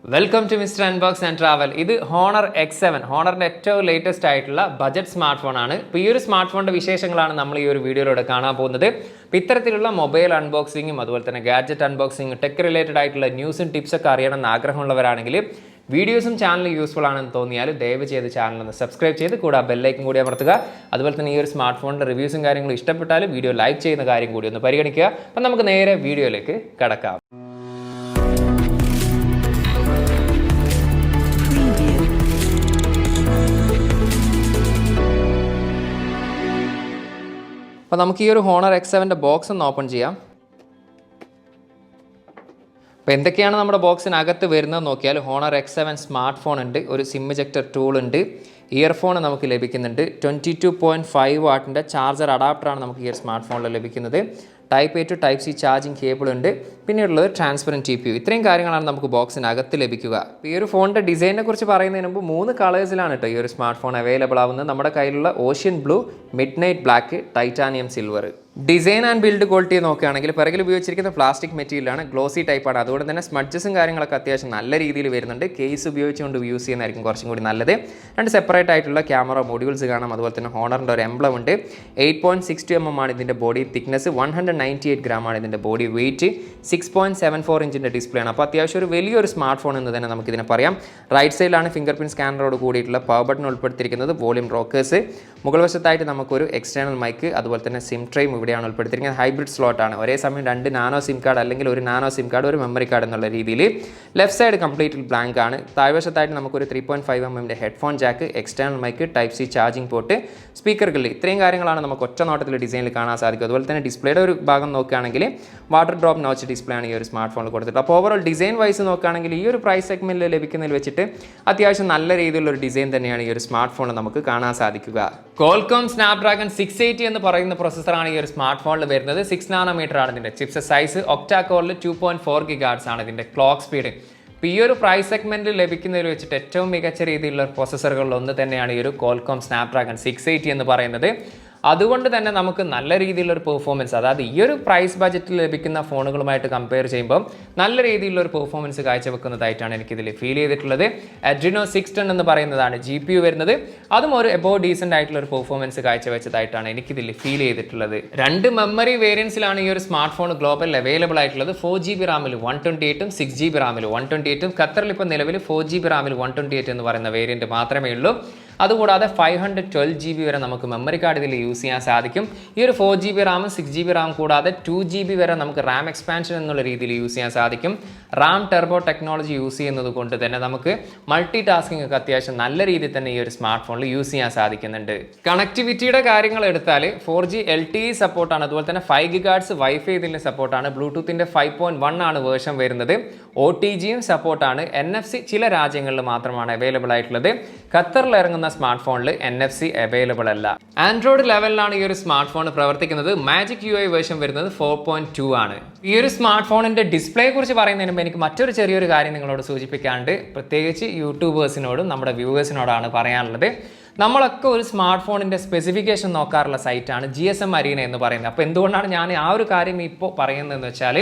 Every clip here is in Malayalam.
Welcome to MrUnbox and Travel. This is Honor X7. Honor is the latest budget smartphone. This smartphone is the video. This mobile unboxing, gadget unboxing, tech-related news and tips. Videos and channel useful and the channel subscribe to the bell icon. This smartphone reviews and video like video. Now, we will Honor X7 box and open it. Now, we will box and Honor X7 smartphone and a SIM ejector tool and earphone 22.5 watt charger adapter smartphone. Type A to Type C charging cable and transparent TPU. This is the box in this phone design is 3 colors. This smartphone available ocean blue, midnight black, titanium silver. Design and build quality is plastic material, glossy type. Smudges and case and separate camera modules. Honor emblem 8.62 mm body thickness, 198 gram body weight, 6.74 inch display. Now, this is a smartphone. Right side fingerprint scanner, power button, volume rockers, external mic, SIM tray. Hybrid slot ആണ് ഒരേ സമയം രണ്ട് നാനോ സിം കാർഡ് അല്ലെങ്കിൽ ഒരു നാനോ സിം കാർഡ് ഒരു മെമ്മറി കാർഡ് എന്നുള്ള രീതിയിൽ ലെഫ്റ്റ് സൈഡ് കംപ്ലീറ്റ്ലി ബ്ലാങ്ക് ആണ് താഴ്വശത്തായിട്ട് നമുക്ക് ഒരു 3.5 mm ന്റെ headphone jack external mic type C charging port സ്പീക്കറുകൾ ഇത്രയും കാര്യങ്ങളാണ് നമുക്ക് ഒറ്റ നോട്ടത്തിൽ ഡിസൈനിൽ കാണാൻ സാധിക്കും അതുപോലെ തന്നെ ഡിസ്പ്ലേയുടെ ഒരു ഭാഗം നോക്കുകയാണെങ്കിൽ വാട്ടർ ഡ്രോപ്പ് നോച്ച് ഡിസ്പ്ലേ ആണ് ഈ ഒരു സ്മാർട്ട്ഫോണിൽ കൊടുത്തിട്ടുള്ളത് അപ്പോൾ ഓവറോൾ ഡിസൈൻ വൈസ് നോക്കുകയാണെങ്കിൽ ഈ ഒരു പ്രൈസ് സെഗ്മെന്റിൽ ലഭിക്കുന്നതിൽ വെച്ചിട്ട് അത്യാവശ്യം നല്ല രീതിയിലുള്ള ഒരു ഡിസൈൻ തന്നെയാണ് ഈ ഒരു സ്മാർട്ട്ഫോണിൽ നമുക്ക് കാണാൻ സാധിക്കുക Qualcomm Snapdragon 680 എന്ന് പറയുന്ന പ്രോസസ്സറാണ് ഈ ഒരു സ്മാർട്ട്ഫോണിൽ വരുന്നത് 6 നാനോമീറ്റർ ആണ് ഇതിന്റെ ചിപ്സെറ്റ് സൈസ് ഒക്ടാ കോറിൽ 2.4 GHz ആണ് ഇതിന്റെ ക്ലോക്ക് സ്പീഡ് ഈ ഒരു പ്രൈസ് സെഗ്മെന്റിൽ ലഭിക്കുന്നതിൽ വെച്ചിട്ട് ഏറ്റവും മികച്ച രീതിയിലുള്ള പ്രോസസ്സറുകളിൽ ഒന്ന് തന്നെയാണ് ഈ ഒരു Qualcomm Snapdragon 680 എന്ന് പറയുന്നത് അതുകൊണ്ട് തന്നെ നമുക്ക് നല്ല രീതിയിലുള്ള ഒരു പെർഫോമൻസ് അതായത് ഈ ഒരു പ്രൈസ് ബജറ്റിൽ ലഭിക്കുന്ന ഫോണുകളുമായിട്ട് കമ്പയർ ചെയ്യുമ്പോൾ നല്ല രീതിയിലുള്ള ഒരു പെർഫോമൻസ് കാഴ്ചവെക്കുന്നതായിട്ടാണ് എനിക്ക് ഇതിൽ ഫീൽ ചെയ്തിട്ടുള്ളത് Adreno 610 എന്ന് പറയുന്നതാണ് GPU വരുന്നത് അതും ഒരു എബോവ് ഡീസന്റ് ആയിട്ടുള്ള ഒരു പെർഫോമൻസ് കാഴ്ചവെച്ചതായിട്ടാണ് എനിക്ക് ഇതിൽ ഫീൽ ചെയ്തിട്ടുള്ളത് രണ്ട് മെമ്മറി വേരിയന്റ്സിലാണ് ഈ ഒരു സ്മാർട്ട്ഫോൺ ഗ്ലോബൽ അവൈലബിൾ ആയിട്ടുള്ളത് 4GB റാമിൽ 128 ഉം 6GB റാമിൽ 128 ഉം ഖത്തറിൽ ഇപ്പോൾ നിലവിൽ 4GB റാമിൽ 128 എന്ന് പറയുന്ന വേരിയന്റ് മാത്രമേ ഉള്ളൂ അതുകൂടാതെ 512GB വരെ നമുക്ക് മെമ്മറി കാർഡ് ഇതിൽ യൂസ് ചെയ്യാൻ സാധിക്കും ഈ ഒരു 4GB റാമും 6GB റാം കൂടാതെ 2GB വരെ നമുക്ക് റാം എക്സ്പാൻഷൻ എന്നുള്ള രീതിയിൽ യൂസ് ചെയ്യാൻ സാധിക്കും റാം ടെർബോ ടെക്നോളജി യൂസ് ചെയ്യുന്നത് കൊണ്ട് തന്നെ നമുക്ക് മൾട്ടി ടാസ്കിംഗ് ഒക്കെ അത്യാവശ്യം നല്ല രീതിയിൽ തന്നെ ഈ ഒരു സ്മാർട്ട്ഫോണിൽ യൂസ് ചെയ്യാൻ സാധിക്കുന്നുണ്ട് കണക്ടിവിറ്റിയുടെ കാര്യങ്ങൾ എടുത്താൽ 4G LTE സപ്പോർട്ടാണ് അതുപോലെ തന്നെ 5 GHz വൈഫൈ ഇതിൻ്റെ സപ്പോർട്ടാണ് ബ്ലൂടൂത്തിൻ്റെ 5.1 ആണ് വേർഷൻ വരുന്നത് OTGയും സപ്പോർട്ടാണ് NFC ചില രാജ്യങ്ങളിൽ മാത്രമാണ് അവൈലബിൾ ആയിട്ടുള്ളത് ഖത്തറിൽ ഇറങ്ങുന്ന സ്മാർട്ട്ഫോണിൽ NFC അവൈലബിൾ അല്ല ആൻഡ്രോയിഡ് ലെവലിലാണ് ഈ ഒരു സ്മാർട്ട്ഫോൺ പ്രവർത്തിക്കുന്നത് മാജിക് UI വേർഷൻ വരുന്നത് 4.2 ആണ് ഈ ഒരു സ്മാർട്ട്ഫോണിന്റെ ഡിസ്പ്ലേയെ കുറിച്ച് പറയുന്നതിന് മുമ്പ് എനിക്ക് മറ്റൊരു ചെറിയൊരു കാര്യം നിങ്ങളോട് സൂചിപ്പിക്കാണ്ട് പ്രത്യേകിച്ച് യൂട്യൂബേഴ്സിനോടും നമ്മുടെ വ്യൂവേഴ്സിനോടാണ് പറയാനുള്ളത് നമ്മളൊക്കെ ഒരു സ്മാർട്ട്ഫോണിന്റെ സ്പെസിഫിക്കേഷൻ നോക്കാറുള്ള സൈറ്റാണ് GSM Arena എന്ന് പറയുന്നത് അപ്പോൾ എന്തുകൊണ്ടാണ് ഞാൻ ആ ഒരു കാര്യം ഇപ്പോൾ പറയുന്നതെന്ന് വെച്ചാൽ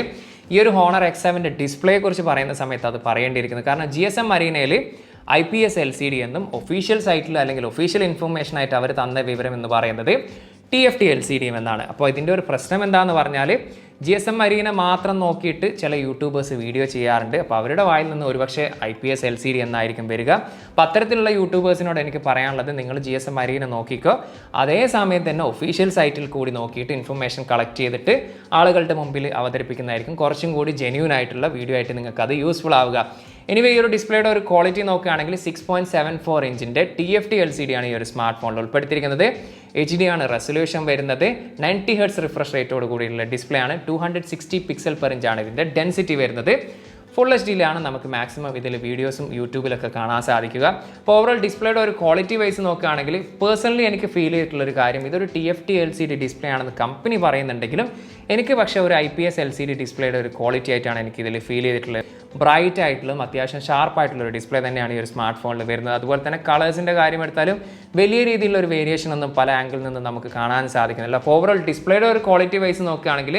ഈ ഒരു Honor X7 ഡിസ്പ്ലേയെ കുറിച്ച് പറയുന്ന സമയത്ത് അത് പറയേണ്ടിയിരിക്കുന്നത് കാരണം GSM Arena'യിൽ IPS LCD എന്നും ഒഫീഷ്യൽ സൈറ്റിൽ അല്ലെങ്കിൽ ഒഫീഷ്യൽ ഇൻഫർമേഷൻ ആയിട്ട് അവർ തന്ന വിവരം എന്ന് പറയുന്നത് TFT LCD എന്നാണ് അപ്പോൾ ഇതിൻ്റെ ഒരു പ്രശ്നം എന്താണെന്ന് പറഞ്ഞാൽ GSM Arena മാത്രം നോക്കിയിട്ട് ചില യൂട്യൂബേഴ്സ് വീഡിയോ ചെയ്യാറുണ്ട് അപ്പോൾ അവരുടെ വായിൽ നിന്ന് ഒരുപക്ഷെ IPS LCD എന്നായിരിക്കും വരിക അപ്പോൾ അത്തരത്തിലുള്ള യൂട്യൂബേഴ്സിനോട് എനിക്ക് പറയാനുള്ളത് നിങ്ങൾ GSM Arena നോക്കിക്കോ അതേ സമയം തന്നെ ഒഫീഷ്യൽ സൈറ്റിൽ കൂടി നോക്കിയിട്ട് ഇൻഫർമേഷൻ കളക്ട് ചെയ്തിട്ട് ആളുകളുടെ മുമ്പിൽ അവതരിപ്പിക്കുന്നതായിരിക്കും കുറച്ചും കൂടി ജെന്യൂൻ ആയിട്ടുള്ള വീഡിയോ ആയിട്ട് നിങ്ങൾക്ക് അത് യൂസ്ഫുൾ ആവുക എനിവേ ഈ ഒരു ഡിസ്പ്ലേയുടെ ഒരു ക്വാളിറ്റി നോക്കുകയാണെങ്കിൽ 6.74 ഇഞ്ചിൻ്റെ TFT LCD ആണ് ഈ ഒരു സ്മാർട്ട്ഫോണിൽ ഉൾപ്പെടുത്തിയിരിക്കുന്നത് HD ആണ് റെസൊല്യൂഷൻ വരുന്നത് 90 Hz റിഫ്രഷ് റേറ്റോട് കൂടിയുള്ള ഡിസ്പ്ലേ ആണ് 260 പിക്സൽ പെർ ഇഞ്ച് ആണ് ഇതിൻ്റെ ഡെൻസിറ്റി വരുന്നത് ഫുൾ HDയിലാണ് നമുക്ക് മാക്സിമം ഇതിൽ വീഡിയോസും യൂട്യൂബിലൊക്കെ കാണാൻ സാധിക്കുക അപ്പോൾ ഓവറോൾ ഡിസ്പ്ലേയുടെ ഒരു ക്വാളിറ്റി വൈസ് നോക്കുകയാണെങ്കിൽ പേഴ്സണലി എനിക്ക് ഫീൽ ചെയ്തിട്ടുള്ളൊരു കാര്യം ഇതൊരു TFT LCD ഡിസ്പ്ലേ ആണെന്ന് കമ്പനി പറയുന്നുണ്ടെങ്കിലും എനിക്ക് പക്ഷേ ഒരു IPS LCD ഡിസ്പ്ലേയുടെ ഒരു ക്വാളിറ്റി ആയിട്ടാണ് എനിക്ക് ഇതിൽ ഫീൽ ചെയ്തിട്ടുള്ളത് ബ്രൈറ്റ് ആയിട്ടുള്ള അത്യാവശ്യം ഷാർപ്പ് ആയിട്ടുള്ള ഒരു ഡിസ്പ്ലേ തന്നെയാണ് ഈ ഒരു സ്മാർട്ട്ഫോണിൽ വരുന്നത് അതുപോലെ തന്നെ കളേഴ്സിൻ്റെ കാര്യം എടുത്താലും വലിയ രീതിയിലുള്ള ഒരു വേരിയേഷൻ ഒന്നും പല ആംഗിളിൽ നിന്നും നമുക്ക് കാണാൻ സാധിക്കുന്നില്ല അപ്പോൾ ഓവറോൾ ഡിസ്പ്ലേയുടെ ഒരു ക്വാളിറ്റി വൈസ് നോക്കുകയാണെങ്കിൽ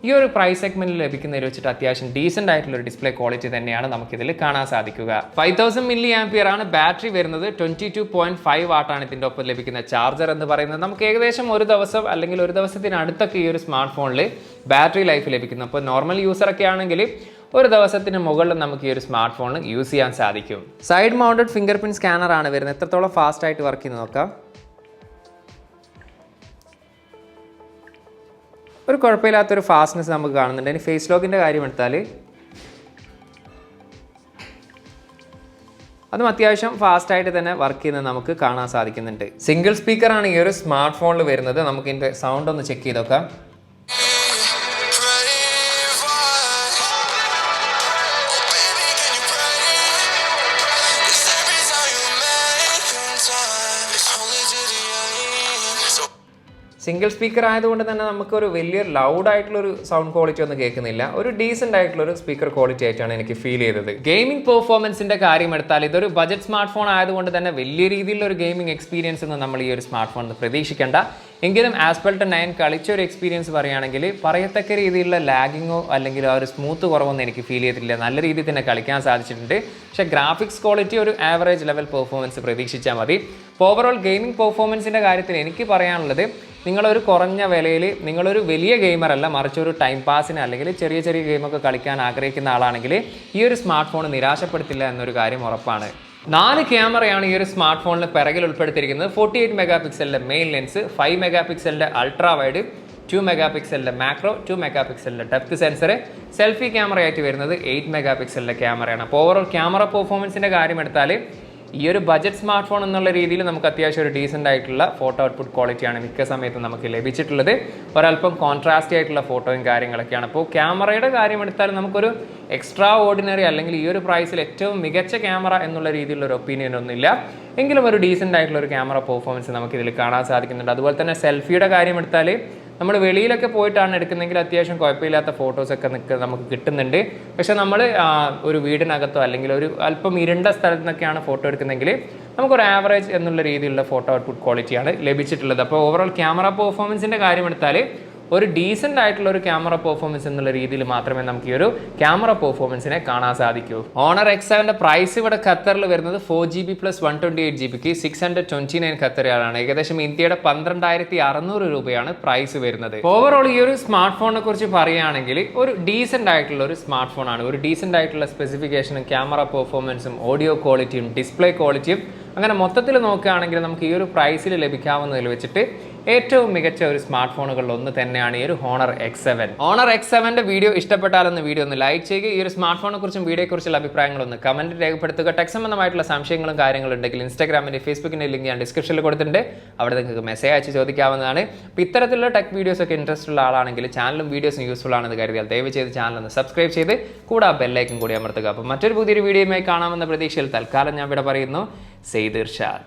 ഈ ഒരു പ്രൈസ് സെഗ്മെന്റിൽ ലഭിക്കുന്നതിൽ വെച്ചിട്ട് അത്യാവശ്യം ഡീസെന്റ് ആയിട്ടുള്ള ഒരു ഡിസ്പ്ലേ ക്വാളിറ്റി തന്നെയാണ് നമുക്കിതിൽ കാണാൻ സാധിക്കുക. 5000 mAh ആണ് ബാറ്ററി വരുന്നത്. 22.5 വാട്ടാണ് ഇതിൻ്റെ ഒപ്പം ലഭിക്കുന്ന ചാർജർ എന്ന് പറയുന്നത്. നമുക്ക് ഏകദേശം ഒരു ദിവസം അല്ലെങ്കിൽ ഒരു ദിവസത്തിനടുത്തൊക്കെ ഈ ഒരു സ്മാർട്ട് ഫോണിൽ ബാറ്ററി ലൈഫ് ലഭിക്കുന്നു. അപ്പോൾ നോർമൽ യൂസറൊക്കെ ആണെങ്കിൽ ഒരു ദിവസത്തിന് മുകളിൽ നമുക്ക് ഈ ഒരു സ്മാർട്ട് ഫോൺ യൂസ് ചെയ്യാൻ സാധിക്കും. Side mounted finger print scanner ആണ് വരുന്നത്. എത്രത്തോളം ഫാസ്റ്റ് ആയിട്ട് വർക്ക് ചെയ്യുന്നത് നോക്കാം. ഒരു കുഴപ്പമില്ലാത്തൊരു ഫാസ്റ്റ്നെസ് നമുക്ക് കാണുന്നുണ്ട്. ഇനി ഫേസ് ലോക്കിൻ്റെ കാര്യം എടുത്താൽ അതും അത്യാവശ്യം ഫാസ്റ്റായിട്ട് തന്നെ വർക്ക് ചെയ്യുന്നത് നമുക്ക് കാണാൻ സാധിക്കുന്നുണ്ട്. സിംഗിൾ സ്പീക്കറാണ് ഈ ഒരു സ്മാർട്ട് ഫോണിൽ വരുന്നത്. നമുക്ക് ഇതിൻ്റെ സൗണ്ട് ഒന്ന് ചെക്ക് ചെയ്ത് നോക്കാം. സിംഗിൾ സ്പീക്കർ ആയതുകൊണ്ട് തന്നെ നമുക്കൊരു വലിയ ലൗഡ് ആയിട്ടുള്ളൊരു സൗണ്ട് ക്വാളിറ്റി ഒന്നും കേൾക്കുന്നില്ല. ഒരു ഡീസെന്റ് ആയിട്ടുള്ളൊരു സ്പീക്കർ ക്വാളിറ്റി ആയിട്ടാണ് എനിക്ക് ഫീൽ ചെയ്തത്. ഗെയിമിംഗ് പെർഫോമൻസിന്റെ കാര്യം എടുത്താൽ ഇതൊരു ബജറ്റ് സ്മാർട്ട് ഫോൺ ആയതുകൊണ്ട് തന്നെ വലിയ രീതിയിലുള്ള ഒരു ഗെയിമിംഗ് എക്സ്പീരിയൻസ് ഒന്നും നമ്മൾ ഈ ഒരു സ്മാർട്ട് ഫോണിൽ പ്രതീക്ഷിക്കേണ്ട. എങ്കിലും ആസ്പെൽട്ട് 9 കളിച്ച ഒരു എക്സ്പീരിയൻസ് പറയുകയാണെങ്കിൽ പറയത്തക്ക രീതിയിലുള്ള ലാഗിങ്ങോ അല്ലെങ്കിൽ ആ ഒരു സ്മൂത്ത് കുറവൊന്നും എനിക്ക് ഫീൽ ചെയ്തിട്ടില്ല. നല്ല രീതിയിൽ തന്നെ കളിക്കാൻ സാധിച്ചിട്ടുണ്ട്. പക്ഷേ ഗ്രാഫിക്സ് ക്വാളിറ്റി ഒരു ആവറേജ് ലെവൽ പെർഫോമൻസ് പ്രതീക്ഷിച്ചാൽ മതി. അപ്പോൾ ഓവറോൾ ഗെയിമിംഗ് പെർഫോമൻസിൻ്റെ കാര്യത്തിൽ എനിക്ക് പറയാനുള്ളത്, നിങ്ങളൊരു കുറഞ്ഞ വിലയിൽ നിങ്ങളൊരു വലിയ ഗെയിമർ അല്ല, മറിച്ച് ഒരു ടൈം പാസിന് അല്ലെങ്കിൽ ചെറിയ ചെറിയ ഗെയിമൊക്കെ കളിക്കാൻ ആഗ്രഹിക്കുന്ന ആളാണെങ്കിൽ ഈ ഒരു സ്മാർട്ട് ഫോൺ നിരാശപ്പെടുത്തില്ല എന്നൊരു കാര്യം ഉറപ്പാണ്. 4 ക്യാമറയാണ് ഈ ഒരു സ്മാർട്ട് ഫോണിൽ പിറകിൽ ഉൾപ്പെടുത്തിയിരിക്കുന്നത്. 48 mega main lens, 5 mega ultra wide, 2 mega macro, 2 mega depth sensor, selfie ക്യാമറയായിട്ട് വരുന്നത് 8 മെഗാ ക്യാമറയാണ്. അപ്പോൾ ഓവറോൾ ക്യാമറ പെർഫോമൻസിൻ്റെ കാര്യം എടുത്താൽ ഈ ഒരു ബജറ്റ് സ്മാർട്ട് ഫോൺ എന്നുള്ള രീതിയിൽ നമുക്ക് അത്യാവശ്യം ഒരു ഡീസെൻ്റ് ആയിട്ടുള്ള ഫോട്ടോ ഔട്ട്പുട്ട് ക്വാളിറ്റിയാണ് മിക്ക സമയത്തും നമുക്ക് ലഭിച്ചിട്ടുള്ളത്. ഒരല്പം കോൺട്രാസ്റ്റ് ആയിട്ടുള്ള ഫോട്ടോയും കാര്യങ്ങളൊക്കെയാണ്. അപ്പോൾ ക്യാമറയുടെ കാര്യം എടുത്താൽ നമുക്കൊരു എക്സ്ട്രാ ഓർഡിനറി അല്ലെങ്കിൽ ഈ ഒരു പ്രൈസിൽ ഏറ്റവും മികച്ച ക്യാമറ എന്നുള്ള രീതിയിലുള്ള ഒരു ഒപ്പീനിയൻ ഒന്നുമില്ല. എങ്കിലും ഒരു ഡീസെൻ്റ് ആയിട്ടുള്ള ഒരു ക്യാമറ പെർഫോമൻസ് നമുക്ക് ഇതിൽ കാണാൻ സാധിക്കുന്നുണ്ട്. അതുപോലെ തന്നെ സെൽഫിയുടെ കാര്യം എടുത്താൽ നമ്മൾ വെളിയിലൊക്കെ പോയിട്ടാണ് എടുക്കുന്നതെങ്കിൽ അത്യാവശ്യം കുഴപ്പമില്ലാത്ത ഫോട്ടോസൊക്കെ നമുക്ക് കിട്ടുന്നുണ്ട്. പക്ഷെ നമ്മൾ ഒരു വീടിനകത്തോ അല്ലെങ്കിൽ ഒരു അല്പം ഇരുണ്ട സ്ഥലത്ത് നിന്നൊക്കെയാണ് ഫോട്ടോ എടുക്കുന്നതെങ്കിൽ നമുക്കൊരു ആവറേജ് എന്നുള്ള രീതിയിലുള്ള ഫോട്ടോ ഔട്ട്പുട്ട് ക്വാളിറ്റിയാണ് ലഭിച്ചിട്ടുള്ളത്. അപ്പോൾ ഓവറോൾ ക്യാമറ പെർഫോമൻസിൻ്റെ കാര്യം എടുത്താൽ ഒരു ഡീസെൻ്റ് ആയിട്ടുള്ള ഒരു ക്യാമറ പെർഫോമൻസ് എന്നുള്ള രീതിയിൽ മാത്രമേ നമുക്ക് ഈ ഒരു ക്യാമറ പെർഫോമൻസിനെ കാണാൻ സാധിക്കൂ. ഓണർ X7 പ്രൈസ് ഇവിടെ ഖത്തറിൽ വരുന്നത് 4GB + 128GB 629 ഖത്തറിയാണ്. ഏകദേശം ഇന്ത്യയുടെ 12,600 രൂപയാണ് പ്രൈസ് വരുന്നത്. ഓവറോൾ ഈ ഒരു സ്മാർട്ട് ഫോണിനെ കുറിച്ച് പറയുകയാണെങ്കിൽ ഒരു ഡീസെൻ്റ് ആയിട്ടുള്ള ഒരു സ്മാർട്ട് ഫോണാണ്. ഒരു ഡീസെൻ്റ് ആയിട്ടുള്ള സ്പെസിഫിക്കേഷനും ക്യാമറ പെർഫോമൻസും ഓഡിയോ ക്വാളിറ്റിയും ഡിസ്പ്ലേ ക്വാളിറ്റിയും അങ്ങനെ മൊത്തത്തിൽ നോക്കുകയാണെങ്കിൽ നമുക്ക് ഈ ഒരു പ്രൈസിൽ ലഭിക്കാവുന്നതിൽ വെച്ചിട്ട് ഏറ്റവും മികച്ച ഒരു സ്മാർട്ട് ഫോണുകളിൽ ഒന്ന് തന്നെയാണ് ഈ ഒരു ഓണർ X7. ഓണർ X7ന്റെ വീഡിയോ ഇഷ്ടപ്പെട്ടാലൊന്ന് വീഡിയോ ഒന്ന് ലൈക്ക് ചെയ്യുക. ഈ ഒരു സ്മാർട്ട് ഫോണിനെ കുറിച്ചും വീഡിയോയെക്കുറിച്ചുള്ള അഭിപ്രായങ്ങളൊന്ന് കമന്റ് രേഖപ്പെടുത്തുക. ടെക് സംബന്ധമായിട്ടുള്ള സംശയങ്ങളും കാര്യങ്ങളും ഉണ്ടെങ്കിൽ ഇൻസ്റ്റാഗ്രാമിന്റെ ഫേസ്ബുക്കിന്റെ ലിങ്ക് ഞാൻ ഡിസ്ക്രിപ്ഷനിൽ കൊടുത്തിട്ടുണ്ട്. അവിടെ നിങ്ങൾക്ക് മെസ്സേജ് അയച്ച് ചോദിക്കാവുന്നതാണ്. അപ്പോൾ ഇത്തരത്തിലുള്ള ടെക് വീഡിയോസ് ഒക്കെ ഇൻട്രസ്റ്റ് ഉള്ള ആളാണെങ്കിൽ ചാനലും വീഡിയോസും യൂസ്ഫുൾ ആണെന്ന് കരുതിയാൽ ദയവ് ചെയ്ത് ചാനൽ ഒന്ന് സബ്സ്ക്രൈബ് ചെയ്ത് കൂടെ ബെല്ലൈക്കൻ കൂടി അമർത്തുക. അപ്പോൾ മറ്റൊരു പുതിയൊരു വീഡിയോയുമായി കാണാമെന്ന പ്രതീക്ഷയിൽ തൽക്കാലം ഞാൻ ഇവിടെ പറയുന്നു. സെയ്ദ് ഇർഷാദ്.